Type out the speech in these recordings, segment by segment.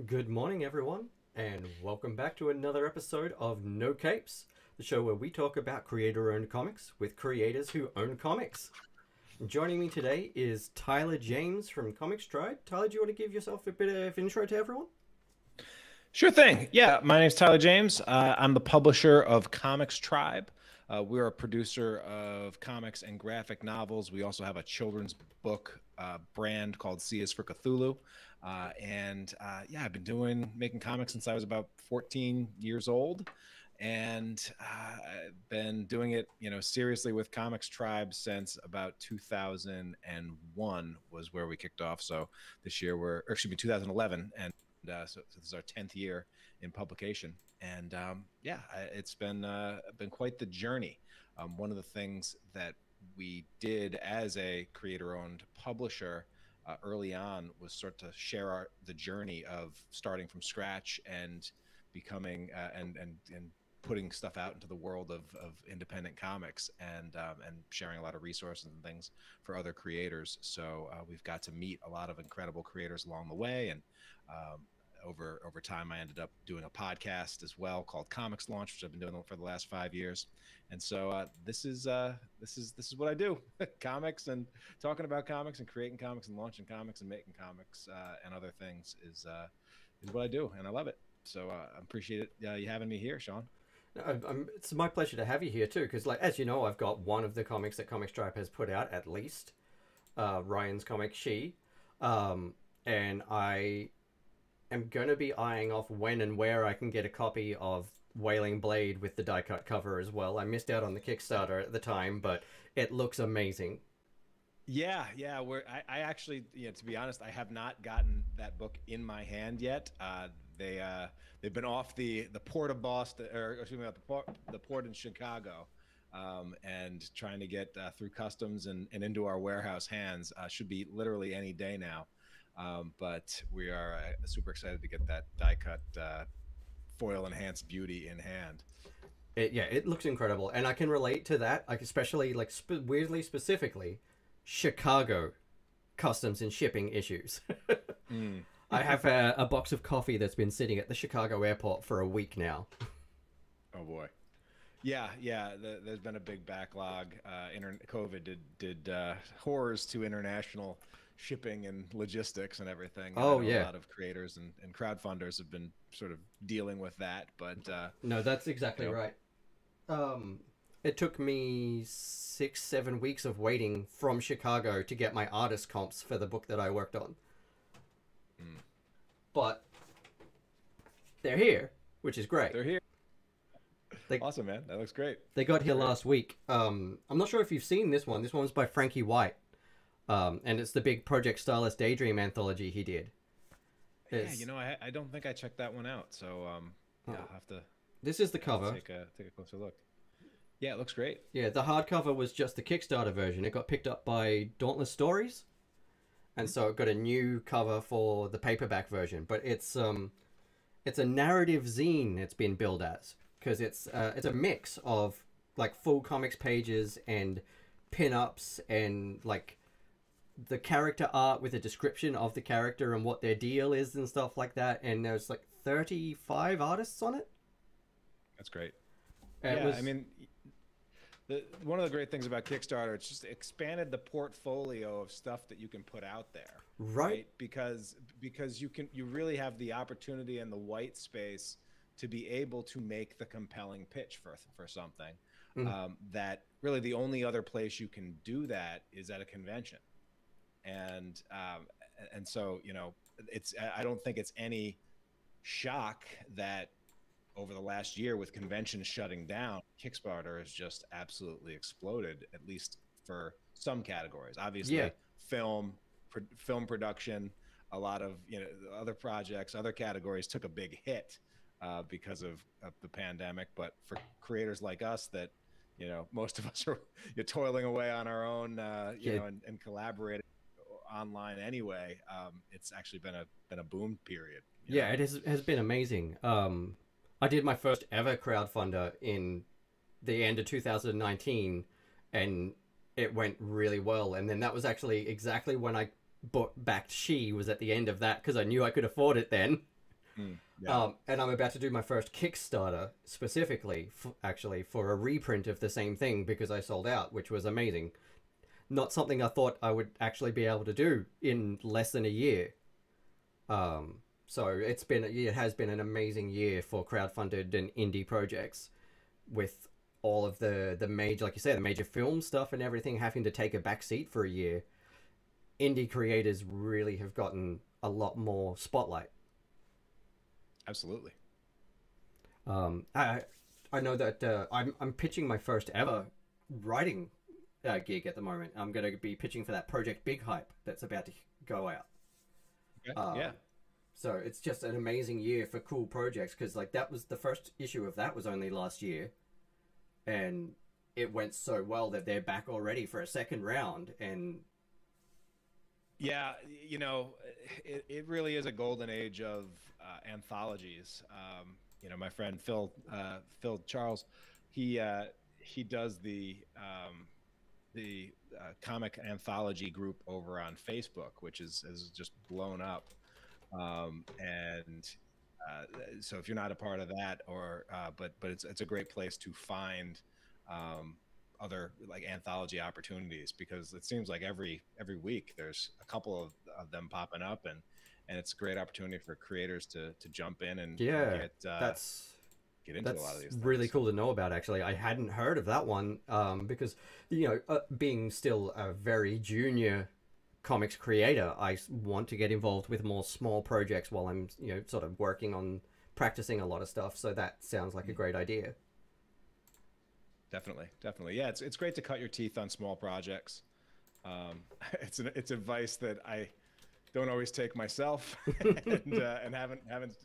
Good morning, everyone, and welcome back to another episode of No Capes, the show where we talk about creator-owned comics with creators who own comics. Joining me today is TylerJames from Comics Tribe. Tyler, do you want to give yourself a bit of intro to everyone? Sure thing. Yeah, my name's TylerJames. I'm the publisher of Comics Tribe. We're a producer of comics and graphic novels. We also have a children's book brand called C is for Cthulhu. Yeah, I've been making comics since I was about 14 years old. And I've been doing it, seriously with Comics Tribe since about 2001 was where we kicked off. So this year or excuse me, 2011. So this is our 10th year in publication, and it's been quite the journey. One of the things that we did as a creator-owned publisher early on was sort to share the journey of starting from scratch and becoming and putting stuff out into the world of independent comics and sharing a lot of resources and things for other creators. So we've got to meet a lot of incredible creators along the way, and over time, I ended up doing a podcast as well called Comics Launch, which I've been doing for the last 5 years. And so this is what I do: comics and talking about comics and creating comics and launching comics and making comics and other things is what I do, and I love it. So I appreciate it you having me here, Sean. It's my pleasure to have you here too, because, like, as you know, I've got one of the comics that Comics Tribe has put out, at least, Ryan's comic She, and I am going to be eyeing off when and where I can get a copy of Wailing Blade with the die-cut cover as well. I missed out on the Kickstarter at the time, but it looks amazing. Yeah. I actually, to be honest, I have not gotten that book in my hand yet. They've been off the port of Boston, or excuse me, the port in Chicago, and trying to get through customs and into our warehouse hands. Should be literally any day now. But we are super excited to get that die-cut foil enhanced beauty in hand. It looks incredible, and I can relate to that. Like, especially, like, weirdly specifically, Chicago customs and shipping issues. I have a box of coffee that's been sitting at the Chicago airport for a week now. Oh boy. Yeah. There's been a big backlog. COVID did horrors to international shipping and logistics and everything. Oh, yeah. A lot of creators and crowdfunders have been sort of dealing with that, but no, that's exactly right. It took me 6-7 weeks of waiting from Chicago to get my artist comps for the book that I worked on. But they're here, which is great. They're here. Awesome, man. That looks great. They got here last week. I'm not sure if you've seen this one. This one's by Frankie White. And it's the big Project Starless Daydream anthology he did. Yeah, I don't think I checked that one out. So I'll have to. This is the cover. Take a closer look. Yeah, it looks great. Yeah, the hardcover was just the Kickstarter version. It got picked up by Dauntless Stories, and so it got a new cover for the paperback version. But it's a narrative zine. It's been billed as, because it's a mix of, like, full comics pages and pin-ups and, like, the character art with a description of the character and what their deal is and stuff like that. And there's like 35 artists on it. That's great. I mean, one of the great things about Kickstarter, it's just expanded the portfolio of stuff that you can put out there. Right. Because you really have the opportunity and the white space to be able to make the compelling pitch for something. That really the only other place you can do that is at a convention. And so, I don't think it's any shock that over the last year, with conventions shutting down, Kickstarter has just absolutely exploded, at least for some categories. Obviously, film production, a lot of other projects, other categories took a big hit because of the pandemic. But for creators like us that, most of us are toiling away on our own, and collaborating online anyway, it's actually been a boom period. It has been amazing. I did my first ever crowdfunder in the end of 2019, and it went really well. And then that was actually exactly when I backed She, was at the end of that, because I knew I could afford it then. Yeah. And I'm about to do my first Kickstarter specifically, actually, for a reprint of the same thing because I sold out, which was amazing. Not something I thought I would actually be able to do in less than a year. So it has been an amazing year for crowdfunded and indie projects, with all of the major, like you say, the major film stuff and everything having to take a back seat for a year. Indie creators really have gotten a lot more spotlight. Absolutely. I know that I'm pitching my first ever writing gig at the moment. I'm going to be pitching for that Project Big Hype that's about to go out. Okay. Yeah. So it's just an amazing year for cool projects, because like that was the first issue of that was only last year, and it went so well that they're back already for a second round. And yeah, you know, it really is a golden age of anthologies. You know, my friend Phil Charles, he does the comic anthology group over on Facebook, which is just blown up. And so if you're not a part of that, or but it's a great place to find other like anthology opportunities, because it seems like every week there's a couple of them popping up, and it's a great opportunity for creators to jump in and yeah, get into a lot of these things. Really cool to know about. Actually, I hadn't heard of that one, because being still a very junior comics creator, I want to get involved with more small projects while I'm sort of working on practicing a lot of stuff. So that sounds like a great idea. Definitely. Yeah, it's great to cut your teeth on small projects. It's advice that I don't always take myself, and haven't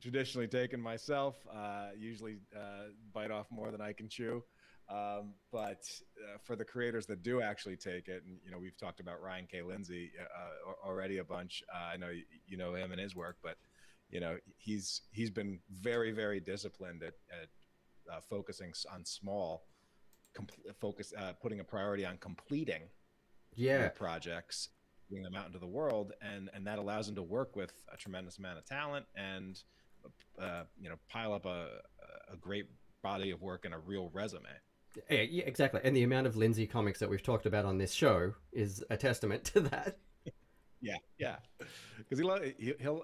traditionally taken myself. Usually bite off more than I can chew. But for the creators that do actually take it, and we've talked about Ryan K. Lindsay already a bunch. I know you know him and his work, but he's been very, very disciplined at focusing on small, putting a priority on completing projects, getting them out into the world, and that allows him to work with a tremendous amount of talent and pile up a great body of work and a real resume. Yeah, exactly. And the amount of Lindsay comics that we've talked about on this show is a testament to that. Yeah, because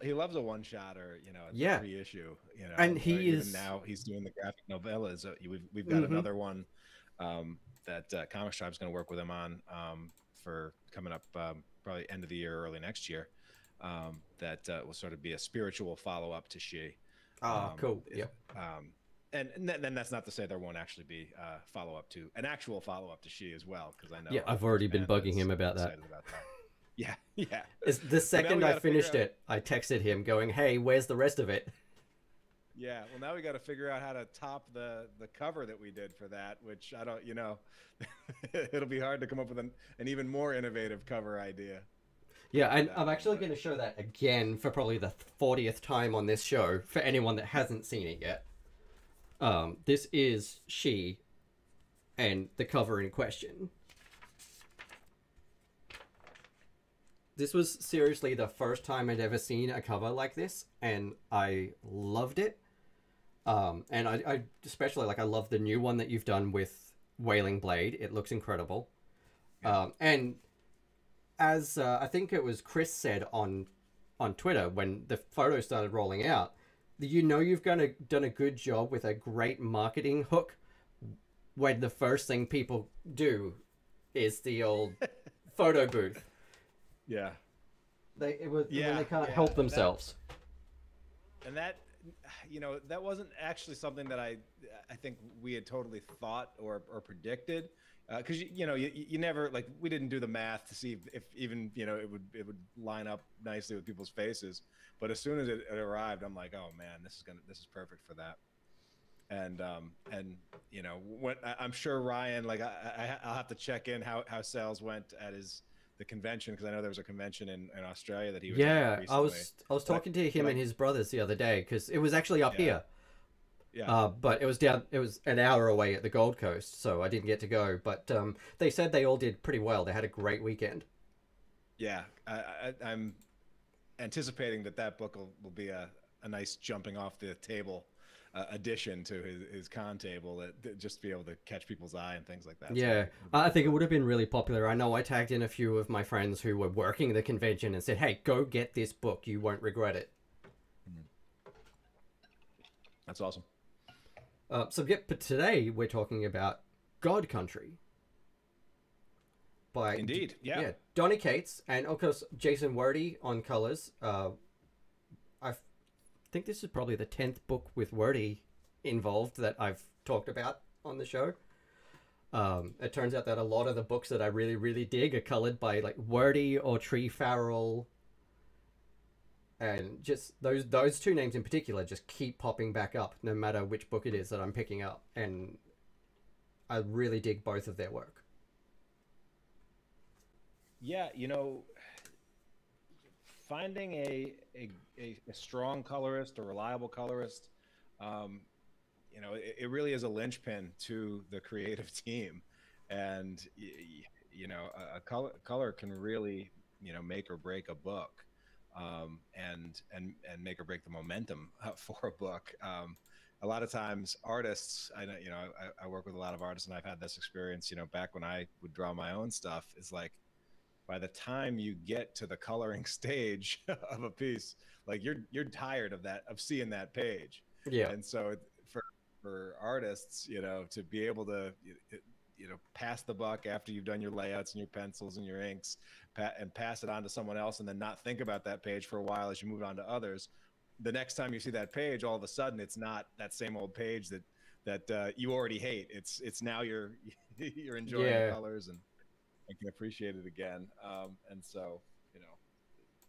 he loves a one shot or a reissue. And he is even now he's doing the graphic novellas. We've got another one that Comics Tribe's going to work with him on for coming up probably end of the year, early next year. That will sort of be a spiritual follow up to She. Cool. Yeah. And then that's not to say there won't actually be an actual follow up to She as well, because I know. Yeah, I've already been bugging him about that. Yeah. The second I finished it, I texted him going, "Hey, where's the rest of it?" Yeah, well, now we got to figure out how to top the cover that we did for that, which I don't, it'll be hard to come up with an even more innovative cover idea. Yeah, and I'm actually going to show that again for probably the 40th time on this show for anyone that hasn't seen it yet. This is She, and the cover in question. This was seriously the first time I'd ever seen a cover like this, and I loved it. And I especially I love the new one that you've done with Wailing Blade. It looks incredible. Yeah. And as I think it was Chris said on Twitter when the photos started rolling out, you've done a good job with a great marketing hook when the first thing people do is the old photo booth. Yeah. When they can't help themselves. That wasn't actually something that I think we had totally thought or predicted, because you never, we didn't do the math to see if even it would line up nicely with people's faces. But as soon as it arrived, I'm like, oh man, this is perfect for that. And when I'm sure Ryan, I'll have to check in how sales went at the convention, because I know there was a convention in Australia that he was at recently. I was talking to him and his brothers the other day, because it was actually up here. Yeah. But it was an hour away at the Gold Coast, so I didn't get to go. But they said they all did pretty well. They had a great weekend. Yeah, I'm anticipating that book will be a a nice jumping off the table addition to his con table that just to be able to catch people's eye and things like that. Yeah, So I think it would have been really popular. I know I tagged in a few of my friends who were working the convention and said, "Hey, go get this book. You won't regret it." that's awesome. So yeah, but today we're talking about God Country by Indeed, yeah. Donny Cates and of course Jason Wordie on colors. I think this is probably the 10th book with Wordie involved that I've talked about on the show. It turns out that a lot of the books that I really, really dig are colored by like Wordie or Tree Farrell. And just those two names in particular just keep popping back up no matter which book it is that I'm picking up. And I really dig both of their work. Yeah, you know, finding a strong colorist, a reliable colorist, you know, it really is a linchpin to the creative team. And, you know, a color can really, you know, make or break a book, and make or break the momentum for a book. A lot of times artists, I know, you know, I work with a lot of artists and I've had this experience, you know, back when I would draw my own stuff, is like, by the time you get to the coloring stage of a piece, like you're tired of that, of seeing that page. Yeah. And so for artists, you know, to be able to, you know, pass the buck after you've done your layouts and your pencils and your inks, and pass it on to someone else, and then not think about that page for a while as you move on to others. The next time you see that page, all of a sudden it's not that same old page that you already hate. It's now you're enjoying the colors and can appreciate it again. And so, you know,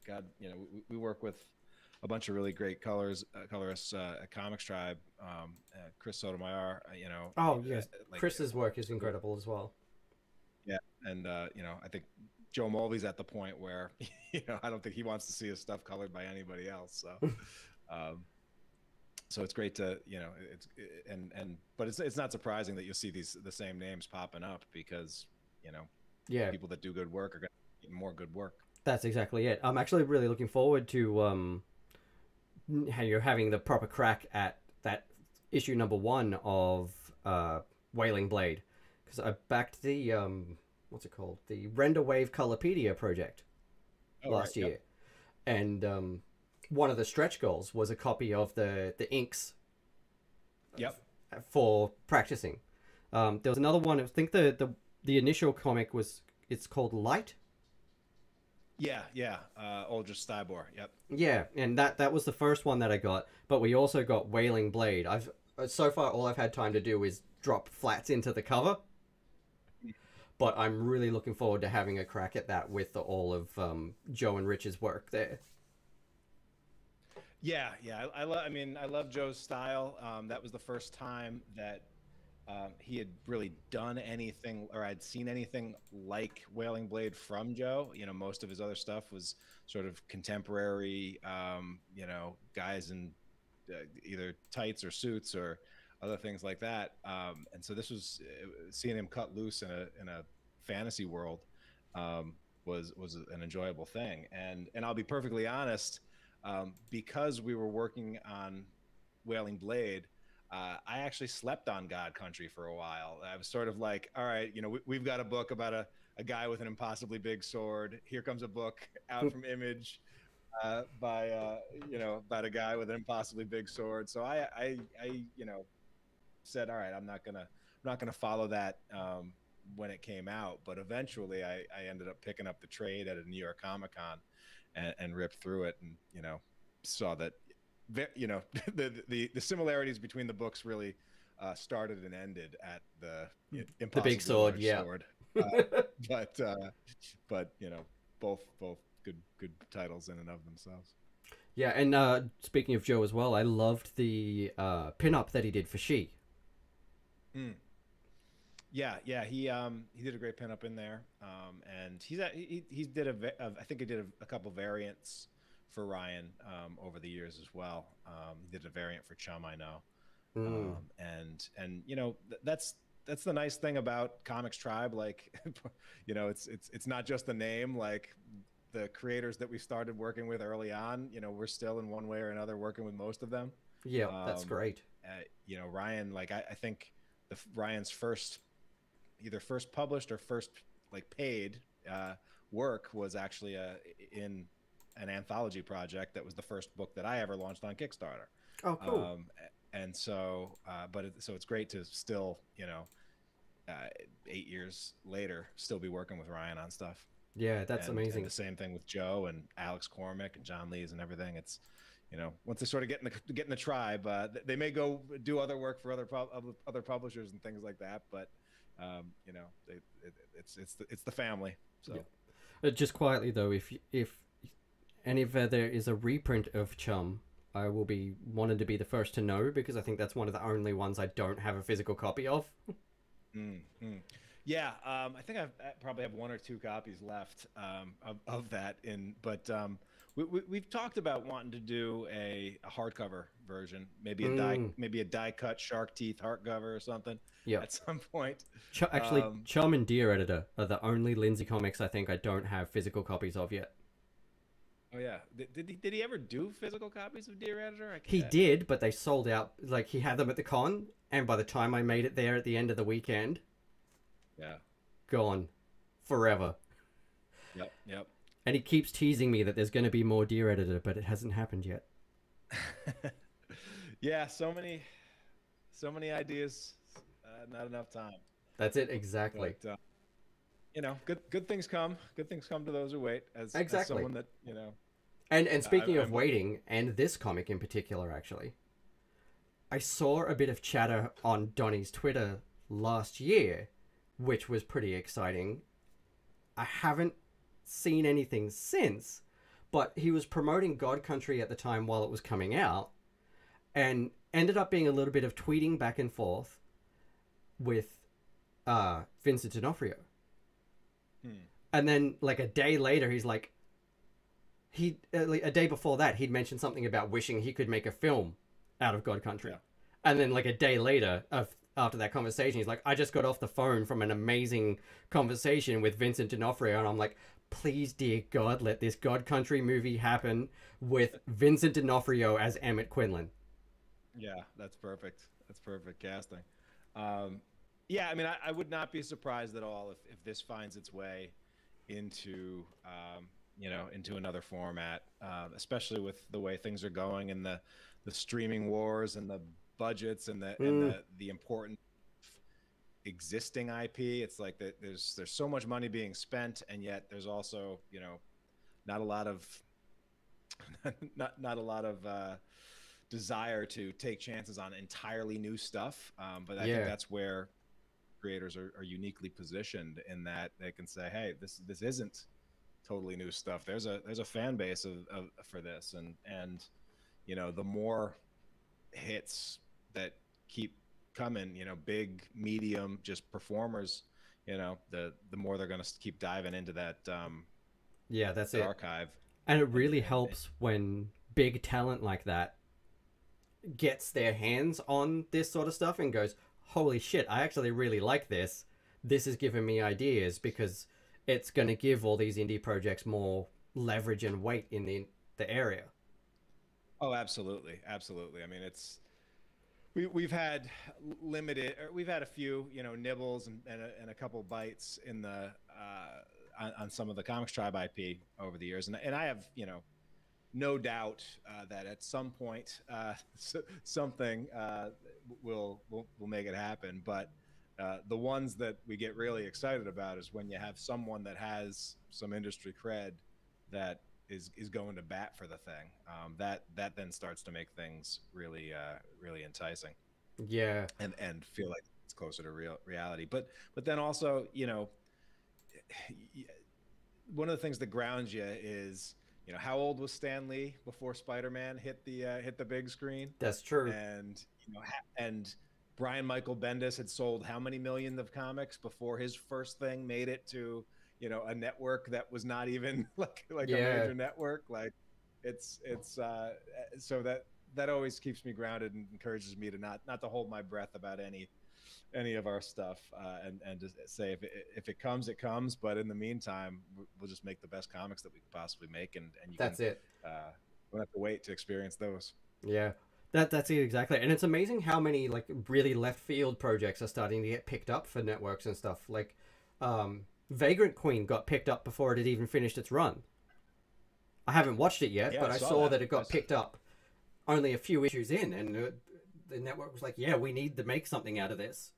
God, you know, we work with a bunch of really great colorists at Comics Tribe. Chris Sotomayor, you know. Oh yes, like, Chris's work is incredible as well. Yeah, and you know, I think Joe Mulvey's at the point where, you know, I don't think he wants to see his stuff colored by anybody else. So, so it's great to, you know, but it's not surprising that you'll see the same names popping up because, you know, people that do good work are going to get more good work. That's exactly it. I'm actually really looking forward to how you're having the proper crack at that issue #1 of Wailing Blade, because I backed the what's it called, the Render Wave Colorpedia project last year, and one of the stretch goals was a copy of the inks. For practicing. There was another one. I think the initial comic it's called Light. Yeah. Aldrich Stybor. Yep. Yeah, and that was the first one that I got. But we also got Wailing Blade. So far all I've had time to do is drop flats into the cover. But I'm really looking forward to having a crack at that with all of Joe and Rich's work there. Yeah. I love Joe's style. That was the first time that he had really done anything, or I'd seen anything like Wailing Blade from Joe. You know, most of his other stuff was sort of contemporary, you know, guys in either tights or suits or other things like that. And so this was seeing him cut loose in a fantasy world was an enjoyable thing. And I'll be perfectly honest, because we were working on Wailing Blade, I actually slept on God Country for a while. I was sort of like, all right, you know, we've got a book about a guy with an impossibly big sword. Here comes a book out from Image by you know, about a guy with an impossibly big sword. So I you know, said, all right, I'm not gonna follow that when it came out. But eventually I ended up picking up the trade at a New York Comic Con and ripped through it, and, you know, saw that, you know, the similarities between the books really started and ended at the big sword. But you know, both good titles in and of themselves. Yeah, and speaking of Joe as well, I loved the pinup that he did for She. Yeah, he did a great pinup in there, and he did I think he did a couple variants for Ryan over the years as well. He did a variant for Chum, I know, and you know, that's the nice thing about Comics Tribe. Like, you know, it's not just the name. Like, the creators that we started working with early on, we're still in one way or another working with most of them. Yeah, that's great. Ryan, like I think Ryan's either first published or first like paid work was actually in an anthology project that was the first book that I ever launched on Kickstarter. Oh, cool. And so, so it's great to still, 8 years later, still be working with Ryan on stuff. Yeah, that's amazing. And the same thing with Joe and Alex Cormick and John Lees and everything. It's, once they sort of get in the tribe, they may go do other work for other publishers and things like that. But, it's the family. So, just quietly though, if there is a reprint of Chum, I will be wanted to be the first to know, because I think that's one of the only ones I don't have a physical copy of. Yeah, I think I probably have 1 or 2 copies left of that. We've talked about wanting to do a hardcover version, maybe a die cut shark teeth hardcover or something. Yeah, at some point. Actually, Chum and Dear Editor are the only Lindsay comics I think I don't have physical copies of yet. Oh yeah, did he ever do physical copies of Dear Editor? He did, but they sold out. Like, he had them at the con, and by the time I made it there at the end of the weekend, gone forever. Yep. And he keeps teasing me that there's going to be more Dear Editor, but it hasn't happened yet. Yeah, so many ideas, not enough time. That's it, exactly. But, good things come. Good things come to those who wait. As someone that And speaking of waiting, and this comic in particular, actually, I saw a bit of chatter on Donnie's Twitter last year, which was pretty exciting. I haven't seen anything since, but he was promoting God Country at the time while it was coming out, and ended up being a little bit of tweeting back and forth with Vincent D'Onofrio. And then, like, a day later, he's like, a day before that, he'd mentioned something about wishing he could make a film out of God Country. And then, like, a day later, after that conversation, he's like, I just got off the phone from an amazing conversation with Vincent D'Onofrio. And I'm like, please, dear God, let this God Country movie happen with Vincent D'Onofrio as Emmett Quinlan. Yeah, that's perfect. That's perfect casting. Yeah, I mean, I would not be surprised at all if this finds its way into into another format, especially with the way things are going and the streaming wars and the budgets and the important existing IP. It's like that there's so much money being spent, and yet there's also not a lot of not a lot of desire to take chances on entirely new stuff. But I think that's where creators are uniquely positioned, in that they can say, hey, this isn't totally new stuff. There's a fan base for this, and the more hits that keep coming, big, medium, just performers, the more they're going to keep diving into that that's it, archive. And it really helps when big talent like that gets their hands on this sort of stuff and goes, holy shit, I actually really like this. This is giving me ideas, because it's going to give all these indie projects more leverage and weight in the area. Oh, absolutely. I mean, we've had a few, nibbles and a couple bites in the on some of the Comics Tribe IP over the years, and I have no doubt that at some point something will make it happen. But the ones that we get really excited about is when you have someone that has some industry cred that is going to bat for the thing. That then starts to make things really enticing. Yeah, and feel like it's closer to reality. But then also, one of the things that grounds you is, how old was Stan Lee before Spider-Man hit the big screen? That's true. And and Brian Michael Bendis had sold how many millions of comics before his first thing made it to a network that was not even like a major network. Like it's so that always keeps me grounded and encourages me to not to hold my breath about any any of our stuff, and just say if it comes, it comes. But in the meantime, we'll just make the best comics that we can possibly make, and you That's can it. don't have to wait to experience those. Yeah. That's it exactly. And it's amazing how many like really left field projects are starting to get picked up for networks and stuff. Like Vagrant Queen got picked up before it had even finished its run. I haven't watched it yet, Yeah, but I I saw saw that. that it got picked up only a few issues in, and the network was like, "Yeah, we need to make something out of this."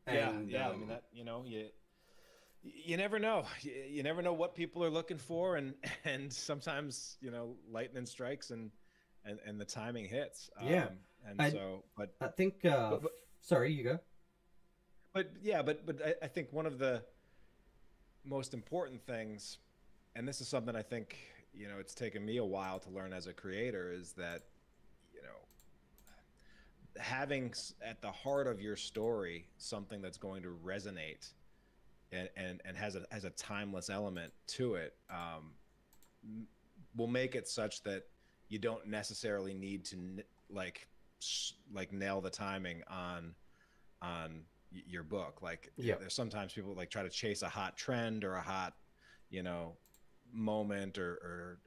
And Yeah. I mean, that, you never know. You never know what people are looking for, and sometimes lightning strikes and the timing hits. yeah, And I so, I think. but Sorry, you go. I think one of the most important things, and this is something I think it's taken me a while to learn as a creator, is that you know having at the heart of your story something that's going to resonate and has a timeless element to it, will make it such that you don't necessarily need to like nail the timing on your book. Like Yeah, there's sometimes people like try to chase a hot trend or a hot moment, or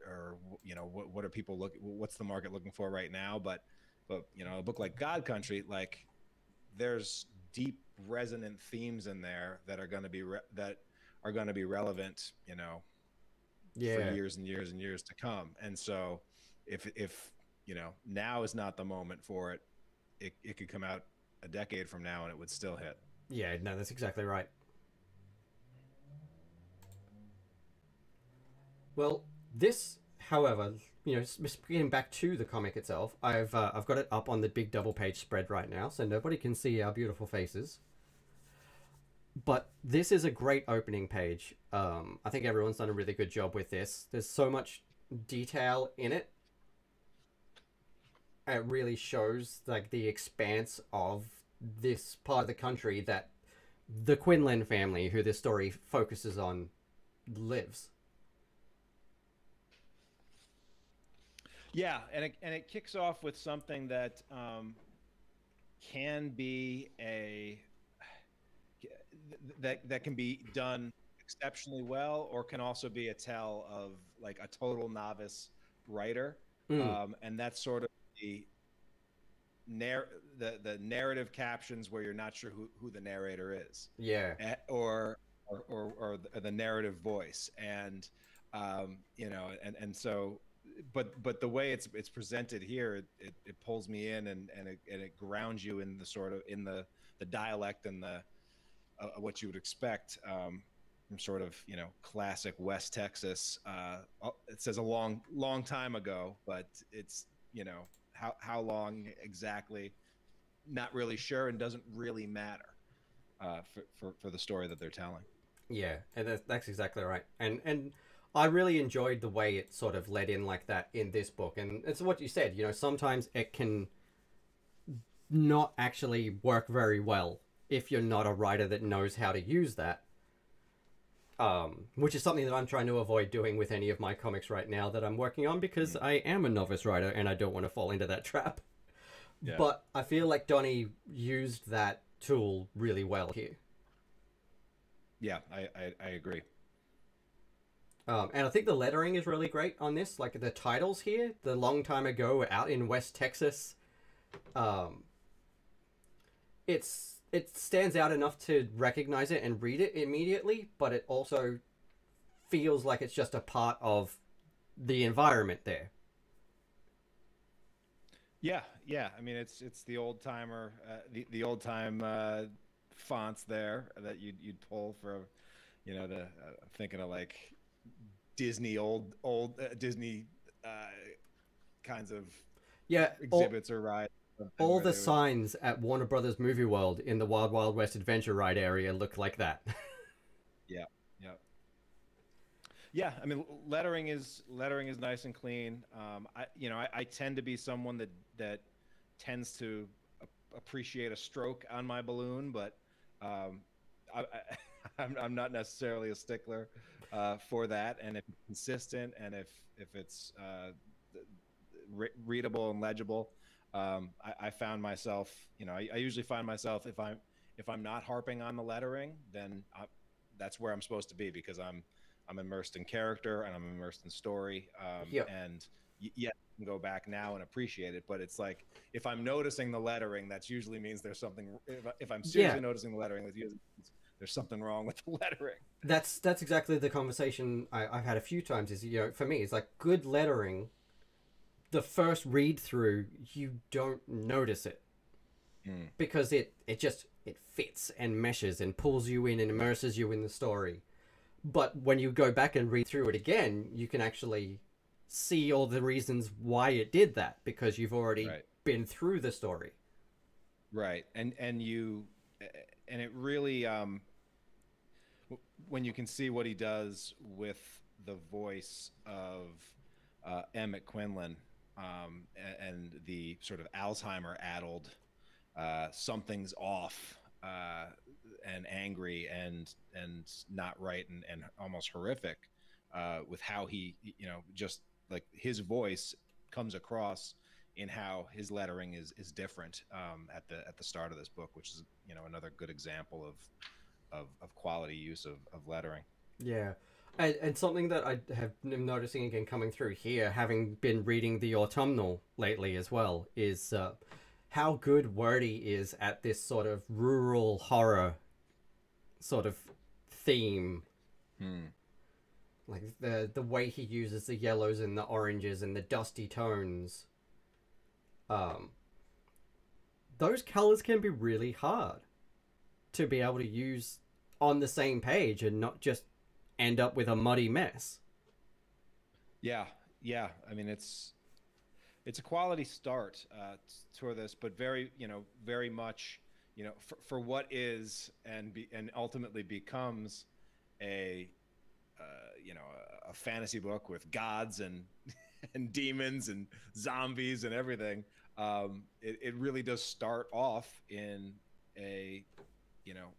what are people what's the market looking for right now. But a book like God Country, like there's deep resonant themes in there that are going to be relevant for yeah, years and years and years to come. And so if now is not the moment for it, it could come out a decade from now and it would still hit. yeah. No, that's exactly right. Well, this, however, getting back to the comic itself, I've got it up on the big double page spread right now, so nobody can see our beautiful faces. But this is a great opening page. I think everyone's done a really good job with this. There's so much detail in it. It really shows like the expanse of this part of the country that the Quinlan family, who this story focuses on, lives. Yeah, and it kicks off with something that can be that can be done exceptionally well, or can also be a tell of like a total novice writer. Mm, And that's sort of the the narrative captions where you're not sure who the narrator is, yeah, or the narrative voice. And and so but the way it's presented here, it pulls me in, and it grounds you in the sort of in the dialect and the what you would expect from sort of classic West Texas. It says a long time ago, but it's how long exactly, not really sure, and doesn't really matter for the story that they're telling. yeah, and that's exactly right. And I really enjoyed the way it sort of led in like that in this book. And it's what you said. Sometimes it can not actually work very well if you're not a writer that knows how to use that. Which is something that I'm trying to avoid doing with any of my comics right now that I'm working on, because I am a novice writer and I don't want to fall into that trap. Yeah. But I feel like Donnie used that tool really well here. Yeah, I agree. And I think the lettering is really great on this. Like the titles here, the long time ago out in West Texas. It stands out enough to recognize it and read it immediately, but it also feels like it's just a part of the environment there. Yeah. I mean, it's the old timer, the old time fonts there that you'd pull for, the thinking of like Disney old Disney kinds of Yeah, exhibits or rides. all the signs at Warner Brothers Movie World in the Wild Wild West Adventure Ride area look like that. Yeah. Yeah, I mean, lettering is nice and clean. I tend to be someone that tends to appreciate a stroke on my balloon, but I'm not necessarily a stickler for that. And if it's consistent, and if it's readable and legible, I found myself, I usually find myself if I'm not harping on the lettering, then that's where I'm supposed to be, because I'm immersed in character and I'm immersed in story. Yep. And yeah, I can go back now and appreciate it, but it's like if I'm noticing the lettering, that usually means there's something. If I'm Yeah. seriously noticing the lettering, that usually means there's something wrong with the lettering. That's exactly the conversation I've had a few times. Is, for me, it's like good lettering. The first read through, you don't notice it Mm, because it fits and meshes and pulls you in and immerses you in the story. But when you go back and read through it again, you can actually see all the reasons why it did that because you've already right. been through the story. Right. And it really when you can see what he does with the voice of Emmett Quinlan, and the sort of Alzheimer addled, something's off, and angry and not right, and almost horrific, with how he, just like his voice comes across in how his lettering is different, at the start of this book, which is, another good example of quality use of lettering. Yeah. And something that I have been noticing again coming through here, having been reading the autumnal lately as well, is how good Wordie is at this sort of rural horror sort of theme. Hmm. Like the way he uses the yellows and the oranges and the dusty tones. Um, those colors can be really hard to be able to use on the same page and not just end up with a muddy mess. Yeah, yeah. I mean, it's a quality start, for this, but very, very much, for what is and ultimately becomes a, a fantasy book with gods and and demons and zombies and everything. It really does start off in a, you know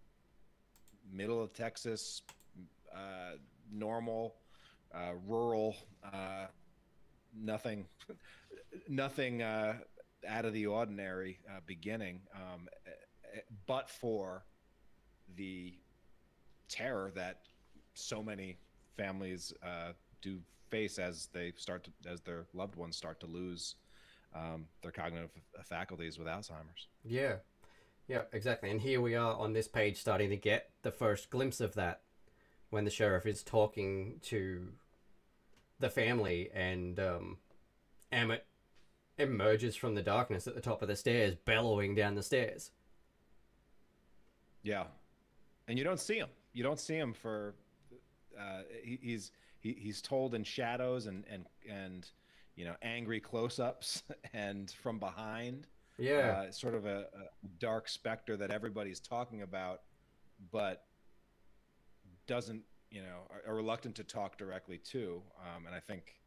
middle of Texas, uh, normal, rural, nothing nothing out of the ordinary, beginning, but for the terror that so many families, do face as their loved ones start to lose, their cognitive faculties with Alzheimer's. Yeah, yeah, exactly. And here we are on this page starting to get the first glimpse of that when the sheriff is talking to the family and Emmett emerges from the darkness at the top of the stairs, bellowing down the stairs. Yeah, and you don't see him. You don't see him for, he's told in shadows and angry close-ups and from behind, Yeah, sort of a dark specter that everybody's talking about, but doesn't, are reluctant to talk directly to. And I think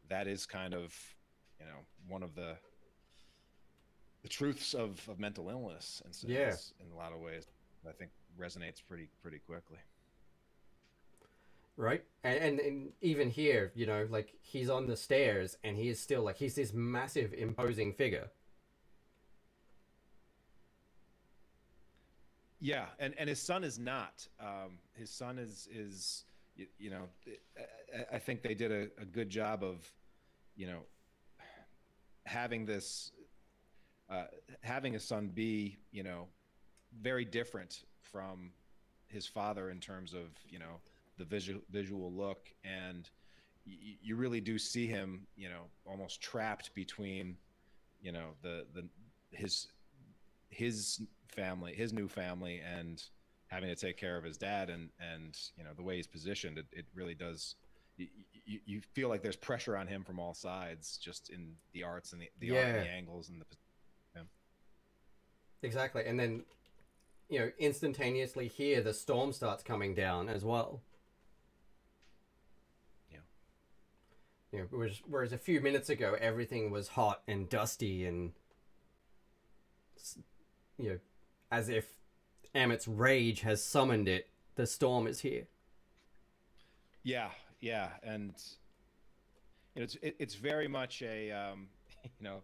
that is kind of, one of the truths of mental illness, and yeah, in a lot of ways, I think resonates pretty quickly. right. And even here, like he's on the stairs and he is still like he's this massive, imposing figure. Yeah, and his son is not. His son is you know I think they did a good job of, you know having this, having his son be, very different from his father in terms of, the visual look, and you really do see him, almost trapped between, the his his family, his new family, and having to take care of his dad, and the way he's positioned, it really does. You feel like there's pressure on him from all sides, just in the arts and the art and Yeah, the angles and the. Yeah. exactly. And then instantaneously here the storm starts coming down as well. Yeah. Whereas a few minutes ago everything was hot and dusty and you know as if Emmett's rage has summoned it. The storm is here. Yeah, yeah, and it's very much a, you know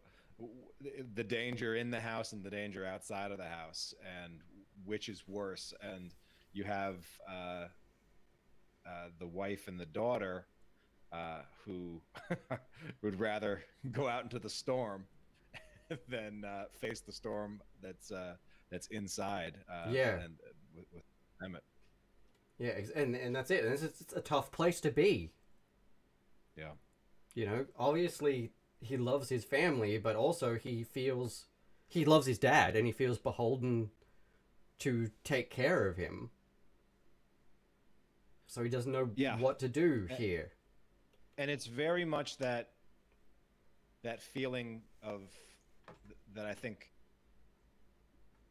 the danger in the house and the danger outside of the house, and which is worse. And you have the wife and the daughter who would rather go out into the storm than face the storm that's inside. Yeah. And with Emmett. Yeah, and that's it. And it's a tough place to be. Yeah. You know, obviously he loves his family, but also he loves his dad, and he feels beholden to take care of him. So he doesn't know what to do here. And it's very much that feeling of that I think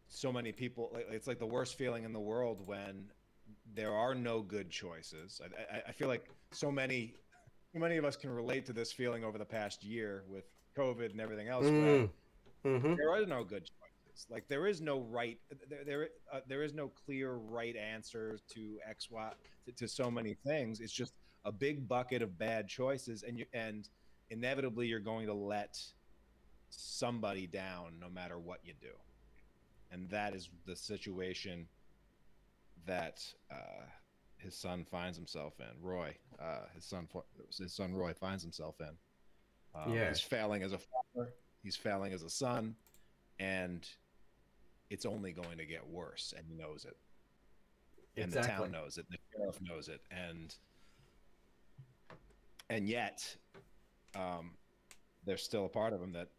so many people, it's like the worst feeling in the world when there are no good choices. I feel like so many of us can relate to this feeling over the past year with COVID and everything else. There are no good choices. Like there is no right. There is no clear right answer to X, Y, to so many things. It's just a big bucket of bad choices, and inevitably you're going to let somebody down no matter what you do. And that is the situation that his son finds himself in. Roy, his son Roy finds himself in. He's failing as a father. He's failing as a son, and it's only going to get worse. And he knows it. And the town knows it. The sheriff knows it. And yet, there's still a part of him that,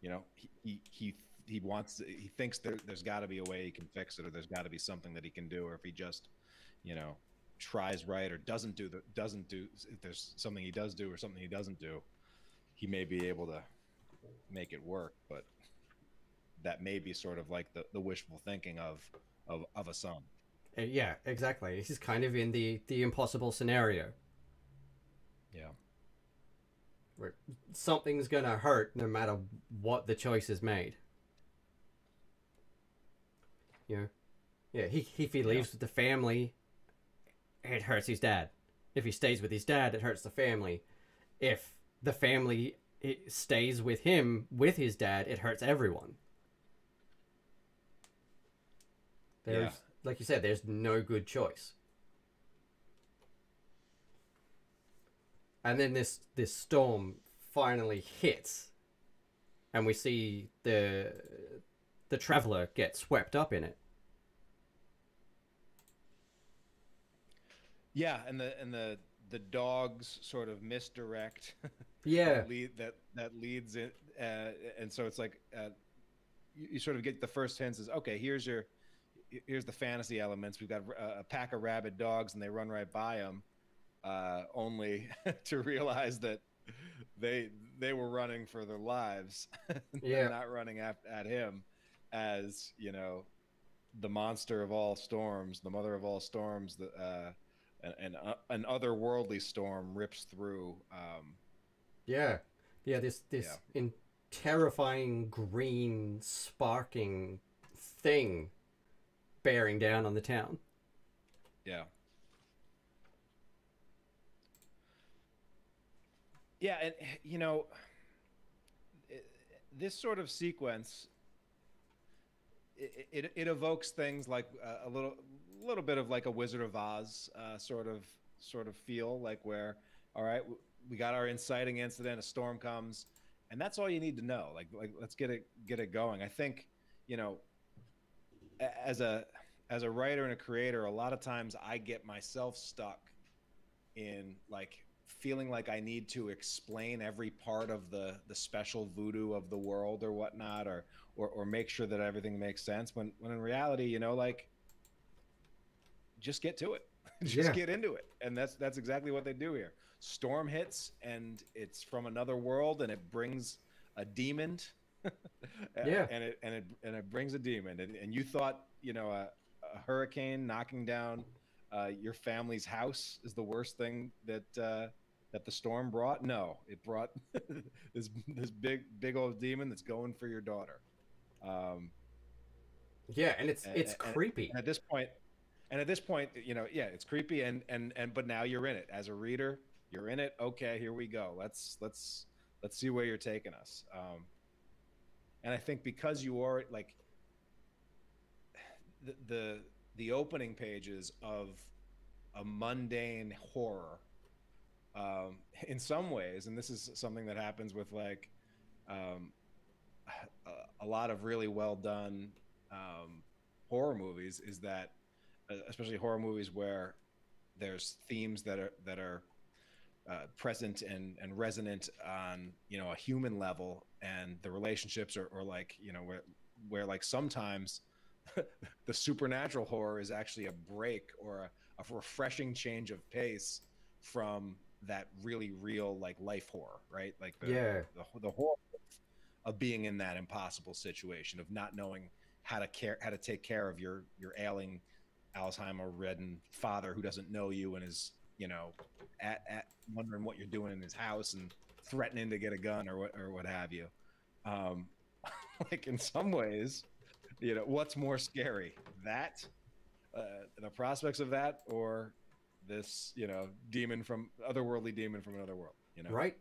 you know, he wants to, he thinks there's got to be a way he can fix it, or there's got to be something that he can do, or if he just, you know, tries right, or doesn't do if there's something he does do or something he doesn't do, he may be able to make it work. But that may be sort of like the wishful thinking of a son. Yeah, exactly. He's kind of in the impossible scenario. Yeah. Where something's gonna hurt no matter what the choice is made. You know? Yeah, if he leaves with the family, it hurts his dad. If he stays with his dad, it hurts the family. If the family stays with him, with his dad, it hurts everyone. Like you said, there's no good choice. And then this storm finally hits, and we see the traveler get swept up in it. Yeah, and the dogs sort of misdirect. Yeah. that leads it, and so it's like you sort of get the first hints is, okay, here's the fantasy elements. We've got a pack of rabid dogs, and they run right by him. Only to realize that they were running for their lives. They're not running at him, as you know, the monster of all storms, the mother of all storms, an otherworldly storm rips through. This terrifying green sparking thing bearing down on the town. Yeah. Yeah, and you know, this sort of sequence, it evokes things like a little bit of like a Wizard of Oz sort of feel, like where, all right, we got our inciting incident, a storm comes, and that's all you need to know. Like let's get it going. I think, you know, as a writer and a creator, a lot of times I get myself stuck in like feeling like I need to explain every part of the special voodoo of the world or whatnot, or make sure that everything makes sense, when in reality, you know, like, just get to it. Just get into it. And that's exactly what they do here. Storm hits, and it's from another world, and it brings a demon. And it brings a demon, and you thought, you know, a hurricane knocking down your family's house is the worst thing that the storm brought. No, it brought this big old demon that's going for your daughter. And it's creepy. And at this point, you know, it's creepy, and but now you're in it as a reader. You're in it. Okay, here we go. Let's see where you're taking us. And I think because you are like the opening pages of a mundane horror, in some ways, and this is something that happens with like um, a lot of really well done horror movies, is that especially horror movies where there's themes that are present and resonant on, you know, a human level, and the relationships or like, you know, where like sometimes the supernatural horror is actually a break or a refreshing change of pace from that really real like life horror, right? Like the horror of being in that impossible situation of not knowing how to take care of your ailing Alzheimer ridden father who doesn't know you and is, you know, at wondering what you're doing in his house and threatening to get a gun or what have you. Um, like in some ways, you know, what's more scary, that the prospects of that, or this, you know, otherworldly demon from another world, you know? Right.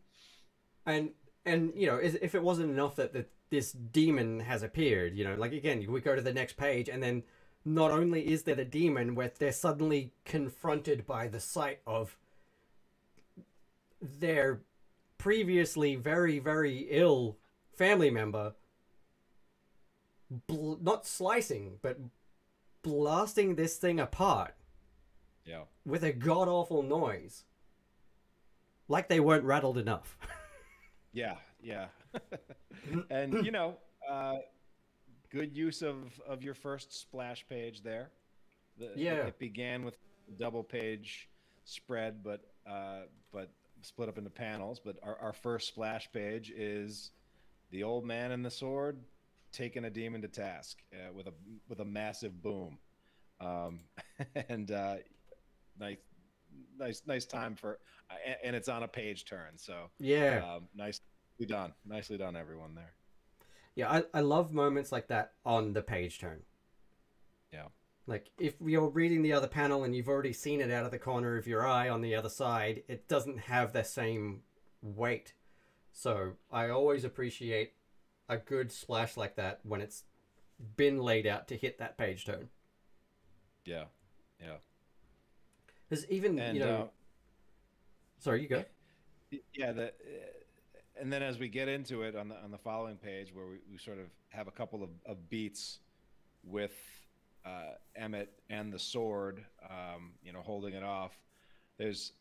And you know, if it wasn't enough that this demon has appeared, you know, like again, we go to the next page, and then not only is there the demon, where they're suddenly confronted by the sight of their previously very, very ill family member not slicing, but blasting this thing apart. Yeah. With a god awful noise. Like they weren't rattled enough. Yeah, yeah. And you know, good use of your first splash page there. It began with a double page spread, but split up into panels. But our first splash page is the old man and the sword taking a demon to task with a massive boom, and nice time for, and it's on a page turn. So yeah, nicely done, everyone there. Yeah, I love moments like that on the page turn. Yeah. Like, if you're reading the other panel and you've already seen it out of the corner of your eye on the other side, it doesn't have the same weight. So I always appreciate a good splash like that when it's been laid out to hit that page turn. Yeah, yeah. Because even, you know... sorry, you go. Yeah, and then as we get into it on the following page, where we sort of have a couple of beats with Emmett and the sword, you know, holding it off. There's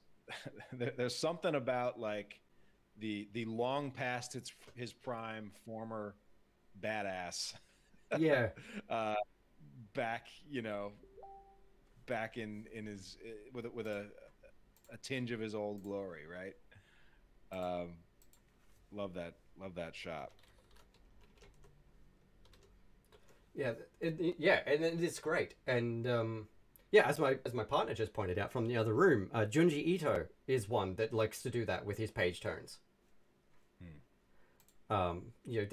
something about like the long past his prime former badass. Yeah. Back, you know, back in his with a tinge of his old glory, right? Love that shot. Yeah, yeah, and it's great. And yeah, as my partner just pointed out from the other room, Junji Ito is one that likes to do that with his page turns. You know,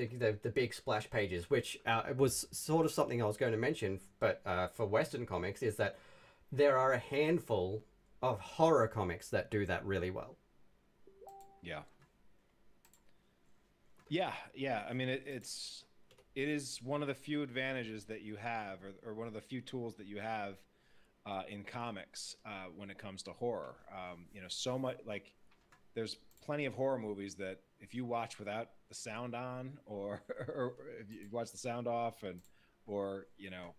the big splash pages, which was sort of something I was going to mention, but for Western comics, is that there are a handful of horror comics that do that really well. Yeah. Yeah. I mean, it is one of the few advantages that you have, or one of the few tools that you have in comics when it comes to horror. You know, so much, like, there's plenty of horror movies that if you watch without the sound on, or if you watch the sound off, or you know,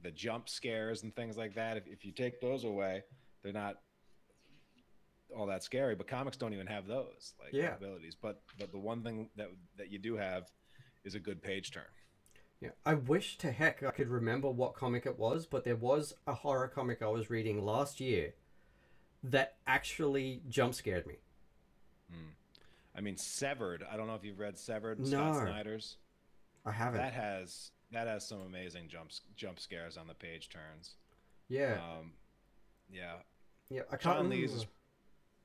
the jump scares and things like that, if you take those away, they're not all that scary. But comics don't even have those abilities. But the one thing that you do have is a good page turn. Yeah, I wish to heck I could remember what comic it was, but there was a horror comic I was reading last year that actually jump scared me. I mean, Severed. I don't know if you've read Severed. No, Scott Snyder's. I haven't. That has some amazing jump scares on the page turns. Yeah. Yeah. Yeah. I can't remember.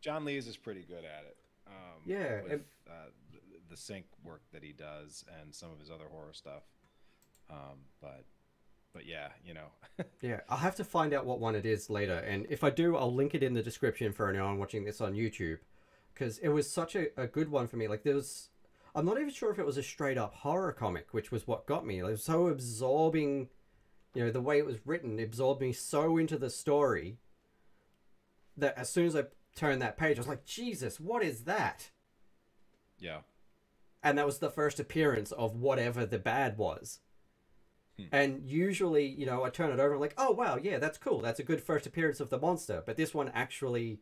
John Lees is pretty good at it. Yeah. With the sync work that he does and some of his other horror stuff. But yeah, you know. Yeah, I'll have to find out what one it is later, and if I do, I'll link it in the description for anyone watching this on YouTube, because it was such a good one for me. Like, there was I'm not even sure if it was a straight up horror comic, which was what got me. It was so absorbing, you know, the way it was written absorbed me so into the story that as soon as I turned that page, I was like, Jesus, what is that? Yeah. And that was the first appearance of whatever the bad was. And usually, you know, I turn it over and I'm like, oh, wow, yeah, that's cool. That's a good first appearance of the monster. But this one actually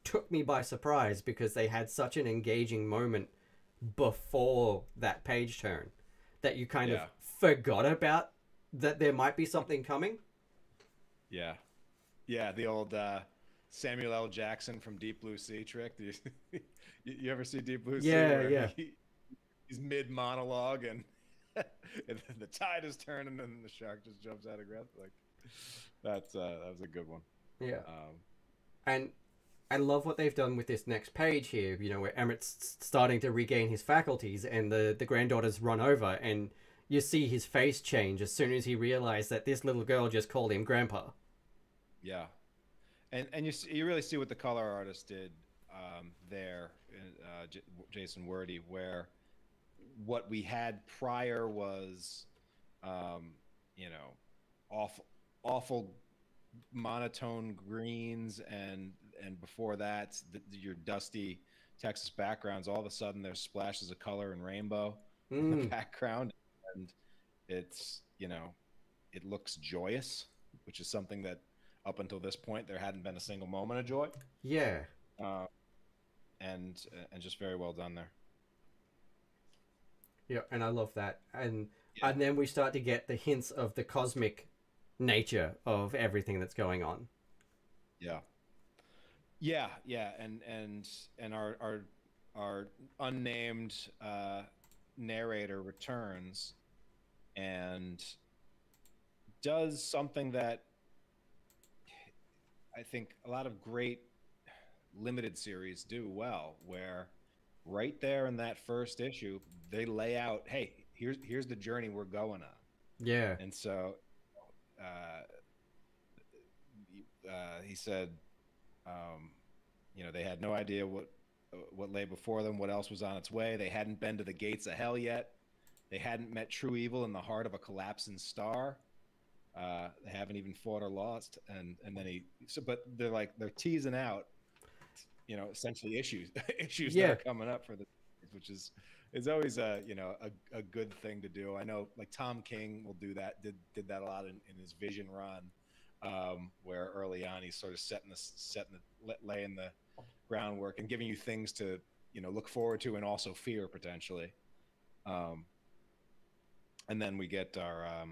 took me by surprise because they had such an engaging moment before that page turn that you kind of forgot about that there might be something coming. Yeah. Yeah, the old Samuel L. Jackson from Deep Blue Sea trick. You ever see Deep Blue Sea? Yeah, yeah. He's mid monologue and and the tide is turning and then the shark just jumps out of breath. Like that was a good one. Yeah. And I love what they've done with this next page here, you know, where Emmett's starting to regain his faculties and the granddaughters run over and you see his face change as soon as he realized that this little girl just called him grandpa. Yeah. And you really see what the color artist did there, Jason Wordie, where what we had prior was, you know, awful monotone greens, and before that, your dusty Texas backgrounds. All of a sudden, there's splashes of color and rainbow in the background, and it's, you know, it looks joyous, which is something that up until this point there hadn't been a single moment of joy. Yeah. And just very well done there. Yeah, and I love that. And then we start to get the hints of the cosmic nature of everything that's going on. Yeah. And our unnamed narrator returns and does something that I think a lot of great limited series do well, where right there in that first issue they lay out, hey, here's the journey we're going on. Yeah. And so he said, you know, they had no idea what lay before them, what else was on its way. They hadn't been to the gates of hell yet. They hadn't met true evil in the heart of a collapsing star. They haven't even fought or lost. And then but they're teasing out, you know, essentially issues that are coming up for the, which is always a good thing to do. I know, like, Tom King will do that, did that a lot in his Vision run, where early on he's sort of laying the groundwork and giving you things to, you know, look forward to and also fear potentially. And then we get our